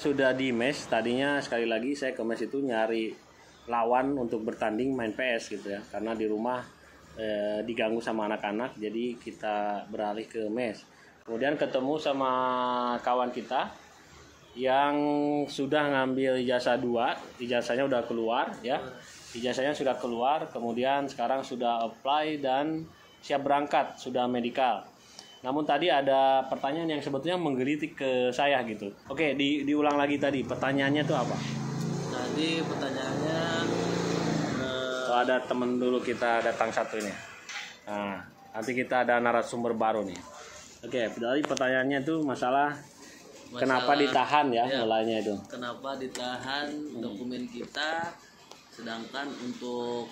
Sudah di mes, tadinya sekali lagi saya ke mes itu nyari lawan untuk bertanding main PS gitu ya. Karena di rumah diganggu sama anak-anak, jadi kita beralih ke mes. Kemudian ketemu sama kawan kita yang sudah ngambil ijazah 2, ijazahnya udah keluar ya. Ijazahnya sudah keluar, kemudian sekarang sudah apply dan siap berangkat, sudah medical. Namun tadi ada pertanyaan yang sebetulnya menggelitik ke saya gitu. Oke, diulang lagi tadi. Pertanyaannya tuh apa? Tadi pertanyaannya Ada temen dulu kita datang satu ini. Nah, nanti kita ada narasumber baru nih. Oke, tadi pertanyaannya tuh masalah kenapa ditahan ya, mulainya itu. Kenapa ditahan dokumen kita, sedangkan untuk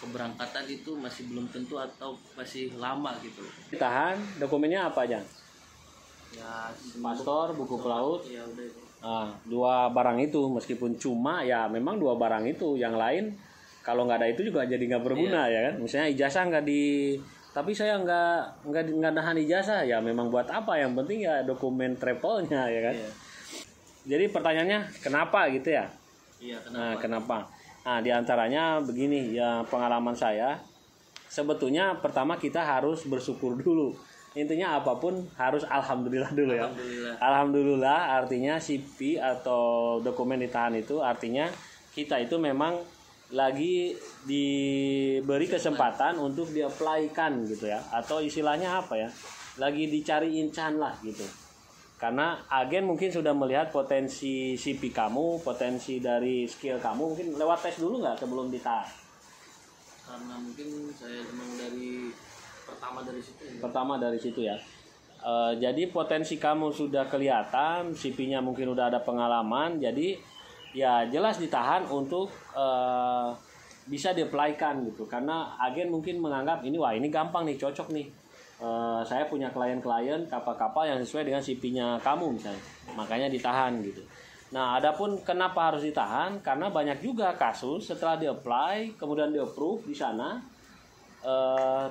keberangkatan itu masih belum tentu atau masih lama gitu. Ditahan, dokumennya apa aja? Ya, Paspor, buku pelaut. ya udah itu. Nah, 2 barang itu meskipun cuma ya memang 2 barang itu, yang lain kalau nggak ada itu juga jadi nggak berguna ya kan. Misalnya ijazah nggak di, tapi saya nggak nahan ijazah ya, memang buat apa, yang penting ya dokumen travelnya ya kan. Iya. Jadi pertanyaannya kenapa gitu ya? Iya, kenapa? Nah, kenapa? Nah, diantaranya begini ya, pengalaman saya sebetulnya pertama kita harus bersyukur dulu. Intinya apapun harus alhamdulillah dulu ya. Alhamdulillah artinya CP atau dokumen ditahan itu artinya kita itu memang lagi diberi kesempatan untuk di-apply-kan gitu ya, atau istilahnya apa ya, lagi dicari incan lah gitu. Karena agen mungkin sudah melihat potensi CP kamu, potensi dari skill kamu, mungkin lewat tes dulu nggak sebelum ditahan? Karena mungkin saya memang Pertama dari situ ya. Jadi potensi kamu sudah kelihatan, CP-nya mungkin udah ada pengalaman, jadi ya jelas ditahan untuk bisa di-apply-kan gitu. Karena agen mungkin menganggap ini, wah ini gampang nih, cocok nih. Saya punya klien-klien kapal-kapal yang sesuai dengan CP-nya kamu misalnya, makanya ditahan gitu. Nah, adapun kenapa harus ditahan? Karena banyak juga kasus setelah di-apply, kemudian di-approve di sana,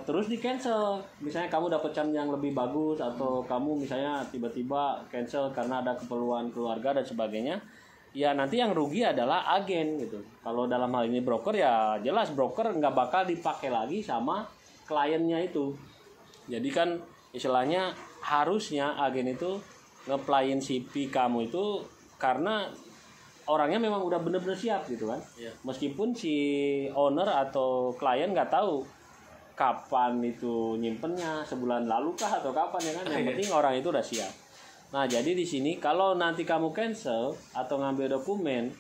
terus di cancel. Misalnya kamu dapat jam yang lebih bagus, atau kamu misalnya tiba-tiba cancel karena ada keperluan keluarga dan sebagainya. Ya nanti yang rugi adalah agen gitu. Kalau dalam hal ini broker, ya jelas broker nggak bakal dipakai lagi sama kliennya itu. Jadi kan istilahnya harusnya agen itu ngeplayin CP kamu itu karena orangnya memang udah bener-bener siap gitu kan. Iya. Meskipun si owner atau klien nggak tahu kapan itu nyimpennya, sebulan lalu kah atau kapan ya kan. Yang penting orang itu udah siap. Nah, jadi di sini kalau nanti kamu cancel atau ngambil dokumen,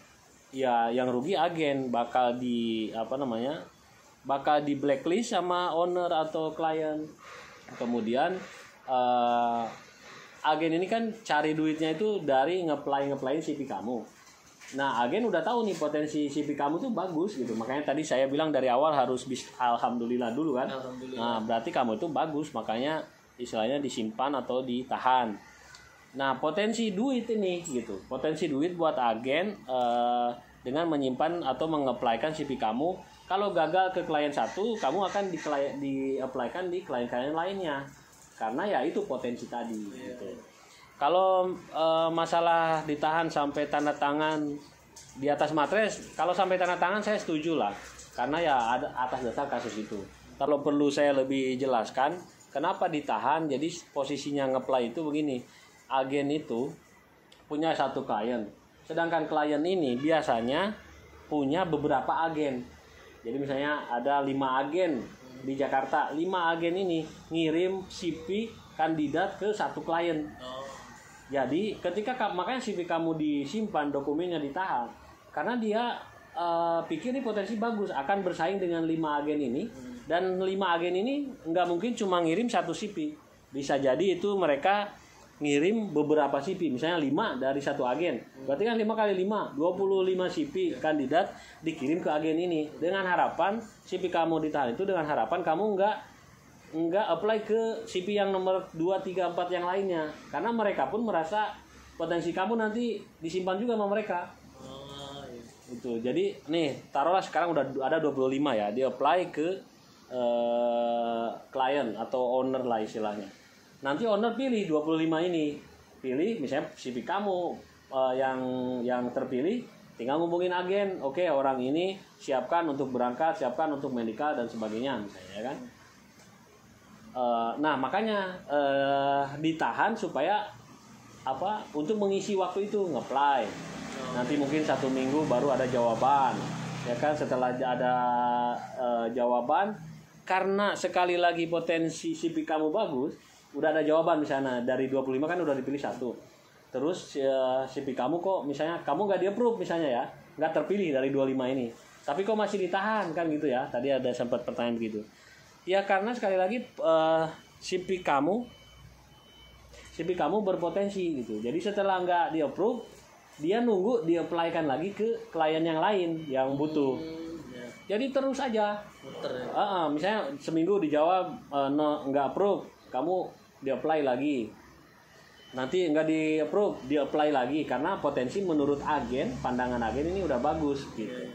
ya yang rugi agen, bakal di bakal di blacklist sama owner atau klien. Kemudian agen ini kan cari duitnya itu dari ngeplayin CP kamu. Nah, agen udah tahu nih potensi CP kamu tuh bagus gitu. Makanya tadi saya bilang dari awal harus alhamdulillah dulu kan. Nah, berarti kamu itu bagus, makanya istilahnya disimpan atau ditahan. Nah, potensi duit ini gitu. Potensi duit buat agen dengan menyimpan atau mengapply-kan CP kamu. Kalau gagal ke klien satu, kamu akan di-apply-kan di klien-klien lainnya. Karena ya itu potensi tadi gitu. Kalau masalah ditahan sampai tanda tangan di atas matres, kalau sampai tanda tangan saya setuju lah. Karena ya ada atas dasar kasus itu. Kalau perlu saya lebih jelaskan, kenapa ditahan? Jadi posisinya nge-apply itu begini. Agen itu punya satu klien, sedangkan klien ini biasanya punya beberapa agen. Jadi misalnya ada 5 agen di Jakarta, 5 agen ini ngirim CP kandidat ke satu klien. Jadi ketika makanya CP kamu disimpan, dokumennya ditahan, karena dia pikir ini potensi bagus, akan bersaing dengan 5 agen ini. Dan 5 agen ini nggak mungkin cuma ngirim satu CP, bisa jadi itu mereka ngirim beberapa CP, misalnya 5 dari satu agen. Berarti kan 5 kali 5, 25 CP kandidat dikirim ke agen ini. Dengan harapan CP kamu ditahan itu dengan harapan kamu nggak apply ke CP yang nomor 2, 3, 4 yang lainnya. Karena mereka pun merasa potensi kamu nanti disimpan juga sama mereka. Itu. Jadi nih, taruhlah sekarang udah ada 25 ya, di apply ke klien atau owner lah istilahnya. Nanti owner pilih 25 ini, pilih misalnya CV kamu yang terpilih tinggal ngubungin agen, oke orang ini siapkan untuk berangkat, siapkan untuk medical dan sebagainya misalnya kan. Nah makanya ditahan supaya apa, untuk mengisi waktu itu nge-apply. Nanti mungkin 1 minggu baru ada jawaban ya kan. Setelah ada jawaban, karena sekali lagi potensi CV kamu bagus, udah ada jawaban misalnya dari 25 kan udah dipilih 1. Terus CV kamu kok misalnya kamu nggak di-approve misalnya ya, nggak terpilih dari 25 ini, tapi kok masih ditahan kan gitu ya. Tadi ada sempat pertanyaan begitu. Ya karena sekali lagi CV kamu berpotensi gitu. Jadi setelah nggak di-approve, dia nunggu di-apply-kan lagi ke klien yang lain yang butuh. Jadi terus aja. Muter ya. Misalnya seminggu dijawab no, nggak approve, kamu di-apply lagi. Nanti nggak di-approve, di-apply lagi karena potensi menurut agen, pandangan agen ini udah bagus gitu.